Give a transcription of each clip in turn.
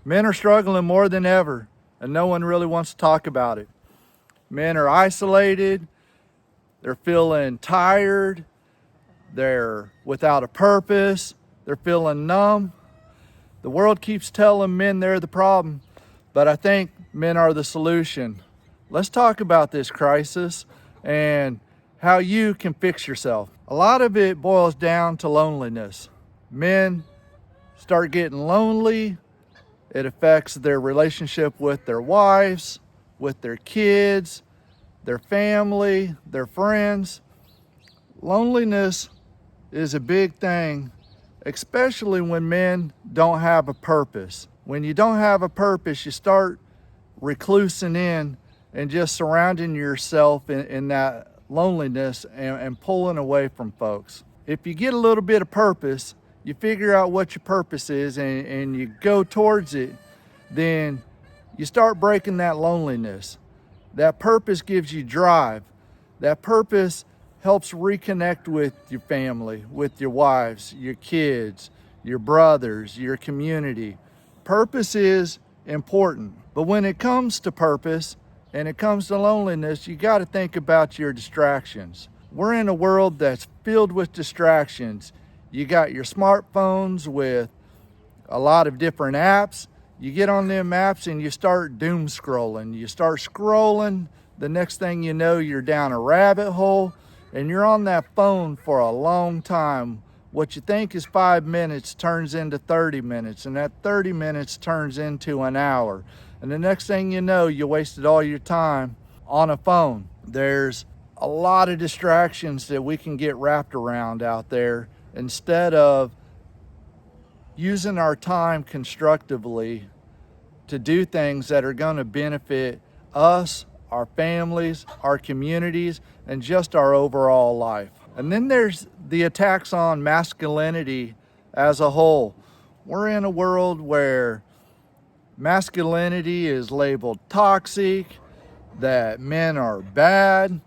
Men are struggling more than ever, and no one really wants to talk about it. Men are isolated, they're feeling tired, they're without a purpose, they're feeling numb. The world keeps telling men they're the problem, but I think men are the solution. Let's talk about this crisis and how you can fix yourself. A lot of it boils down to loneliness. Men start getting lonely. It affects their relationship with their wives, with their kids, their family, their friends. Loneliness is a big thing, especially when men don't have a purpose. When you don't have a purpose, you start reclusing in and just surrounding yourself in that loneliness and pulling away from folks. If you get a little bit of purpose, you figure out what your purpose is and you go towards it, then you start breaking that loneliness. That purpose gives you drive. That purpose helps reconnect with your family, with your wives, your kids, your brothers, your community. Purpose is important, but when it comes to purpose and it comes to loneliness, you got to think about your distractions. We're in a world that's filled with distractions. You got your smartphones with a lot of different apps. You get on them apps and you start doom scrolling. You start scrolling, the next thing you know, you're down a rabbit hole and you're on that phone for a long time. What you think is 5 minutes turns into 30 minutes, and that 30 minutes turns into an hour. And the next thing you know, you wasted all your time on a phone. There's a lot of distractions that we can get wrapped around out there instead of using our time constructively to do things that are going to benefit us, our families, our communities, and just our overall life. And then there's the attacks on masculinity as a whole. We're in a world where masculinity is labeled toxic, that men are bad,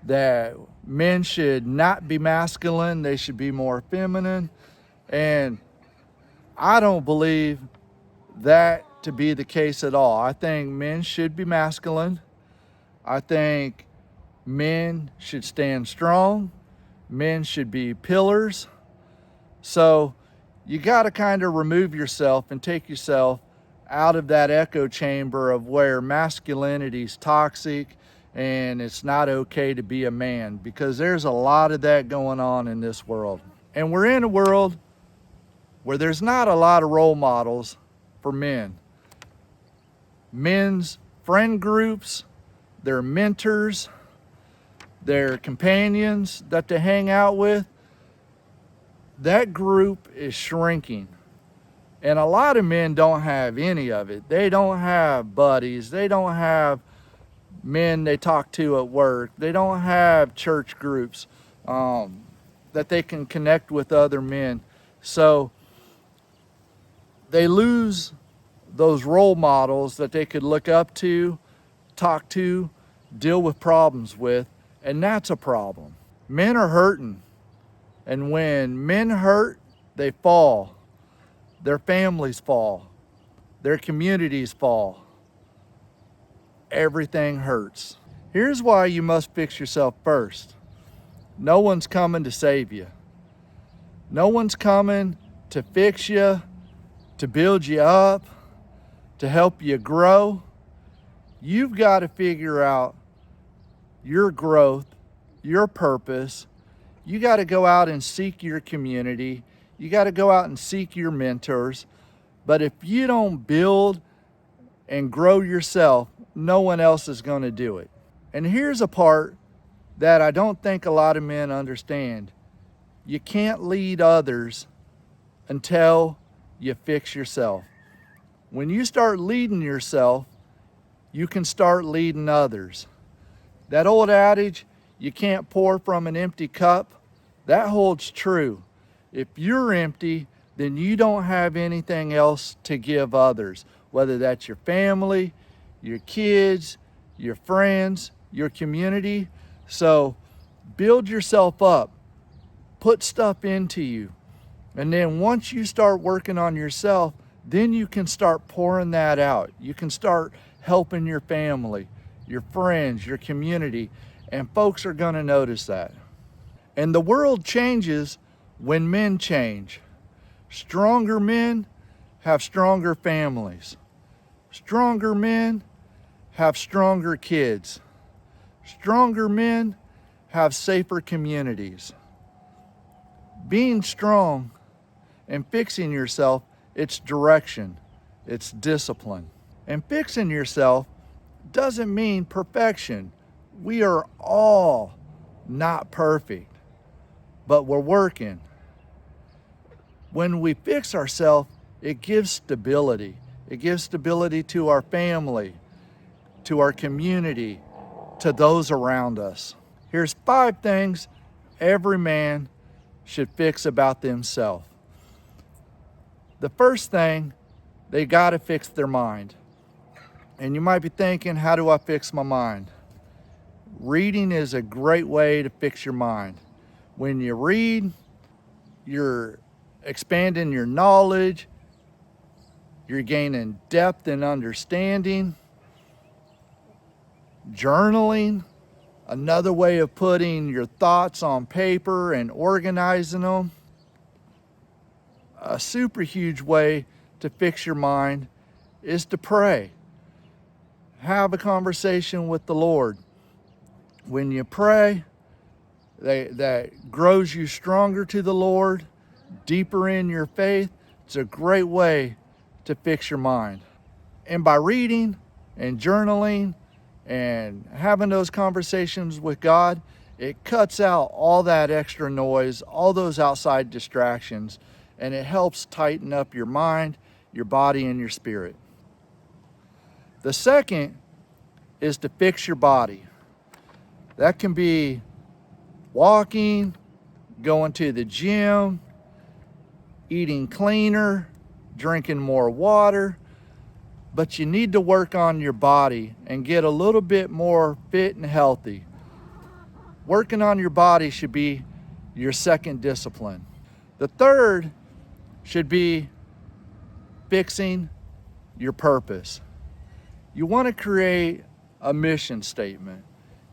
that men should not be masculine, they should be more feminine. And I don't believe that to be the case at all. I think men should be masculine. I think men should stand strong. Men should be pillars. So you got to kind of remove yourself and take yourself out of that echo chamber of where masculinity is toxic and it's not okay to be a man, because there's a lot of that going on in this world. And we're in a world where there's not a lot of role models for men. Men's friend groups, their mentors, their companions that they hang out with, that group is shrinking. And a lot of men don't have any of it. They don't have buddies. They don't have men they talk to at work. They don't have church groups that they can connect with other men. So they lose those role models that they could look up to, talk to, deal with problems with, and that's a problem. Men are hurting, and when men hurt, they fall. Their families fall. Their communities fall. Everything hurts. Here's why you must fix yourself first. No one's coming to save you. No one's coming to fix you, to build you up, to help you grow. You've got to figure out your growth, your purpose. You got to go out and seek your community. You got to go out and seek your mentors. But if you don't build and grow yourself, no one else is going to do it. And here's a part that I don't think a lot of men understand. You can't lead others until you fix yourself. When you start leading yourself, you can start leading others. That old adage, you can't pour from an empty cup, that holds true. If you're empty, then you don't have anything else to give others, whether that's your family, your kids, your friends, your community. So build yourself up, put stuff into you. And then once you start working on yourself, then you can start pouring that out. You can start helping your family, your friends, your community, and folks are going to notice that. And the world changes when men change. Stronger men have stronger families. Stronger men have stronger kids. Stronger men have safer communities. Being strong and fixing yourself, it's direction, it's discipline. And fixing yourself doesn't mean perfection. We are all not perfect, but we're working. When we fix ourselves, it gives stability. It gives stability to our family, to our community, to those around us. Here's 5 things every man should fix about themselves. The first thing, they got to fix their mind. And you might be thinking, how do I fix my mind? Reading is a great way to fix your mind. When you read, you're expanding your knowledge, you're gaining depth and understanding. Journaling, another way of putting your thoughts on paper and organizing them. A super huge way to fix your mind is to pray. Have a conversation with the Lord. When you pray, that grows you stronger to the Lord, deeper in your faith. It's a great way to fix your mind. And by reading and journaling and having those conversations with God, it cuts out all that extra noise, all those outside distractions, and it helps tighten up your mind, your body, and your spirit. The second is to fix your body. That can be walking, going to the gym, eating cleaner, drinking more water, but you need to work on your body and get a little bit more fit and healthy. Working on your body should be your second discipline. The third should be fixing your purpose. You want to create a mission statement.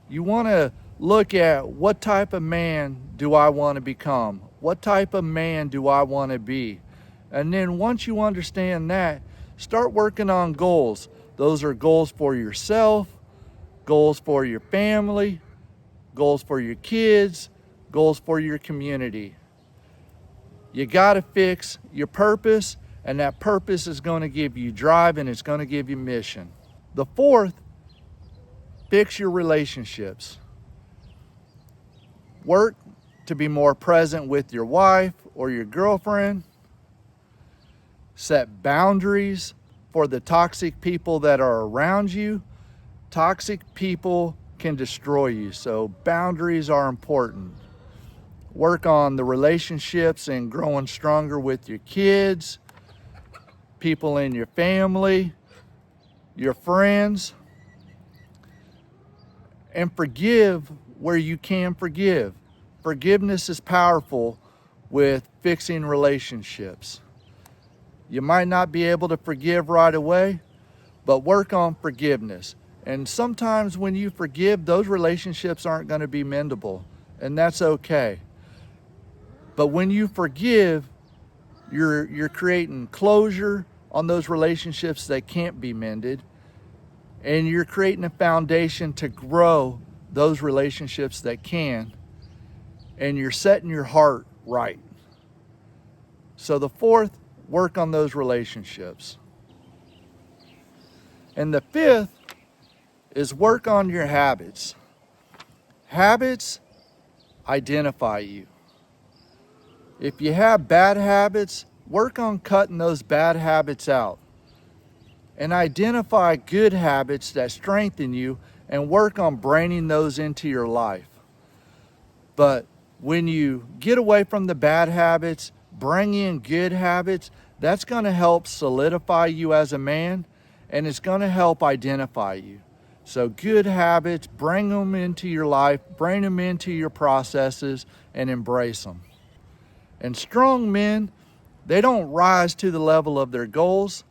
You want to look at what type of man do I want to become? What type of man do I want to be? And then once you understand that, start working on goals. Those are goals for yourself, goals for your family, goals for your kids, goals for your community. You got to fix your purpose, and that purpose is going to give you drive and it's going to give you mission. The fourth, fix your relationships. Work to be more present with your wife or your girlfriend. Set boundaries for the toxic people that are around you. Toxic people can destroy you, so boundaries are important. Work on the relationships and growing stronger with your kids, people in your family, your friends, and forgive where you can forgive. Forgiveness is powerful with fixing relationships. You might not be able to forgive right away, but work on forgiveness. And sometimes when you forgive, those relationships aren't going to be mendable, and that's okay. But when you forgive, you're creating closure on those relationships that can't be mended, and you're creating a foundation to grow those relationships that can, and you're setting your heart right. So the fourth, work on those relationships. And the fifth is work on your habits. Habits identify you. If you have bad habits, work on cutting those bad habits out. And identify good habits that strengthen you and work on bringing those into your life. But when you get away from the bad habits, bring in good habits, that's going to help solidify you as a man, and it's going to help identify you. So good habits, bring them into your life, bring them into your processes, and embrace them. And strong men They don't rise to the level of their goals.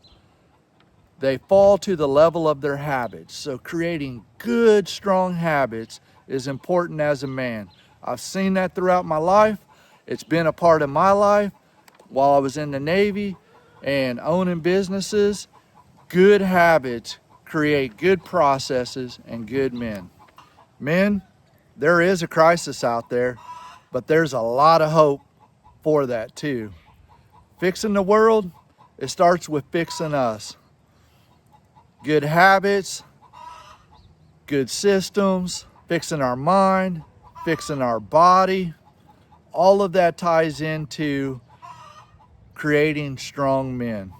They fall to the level of their habits. So creating good, strong habits is important as a man. I've seen that throughout my life. It's been a part of my life while I was in the Navy and owning businesses. Good habits create good processes and good men. Men, there is a crisis out there, but there's a lot of hope for that too. Fixing the world, it starts with fixing us. Good habits, good systems, fixing our mind, fixing our body, all of that ties into creating strong men.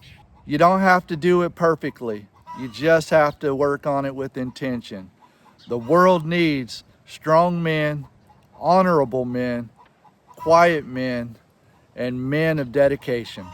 You don't have to do it perfectly. You just have to work on it with intention. The world needs strong men, honorable men, quiet men, and men of dedication.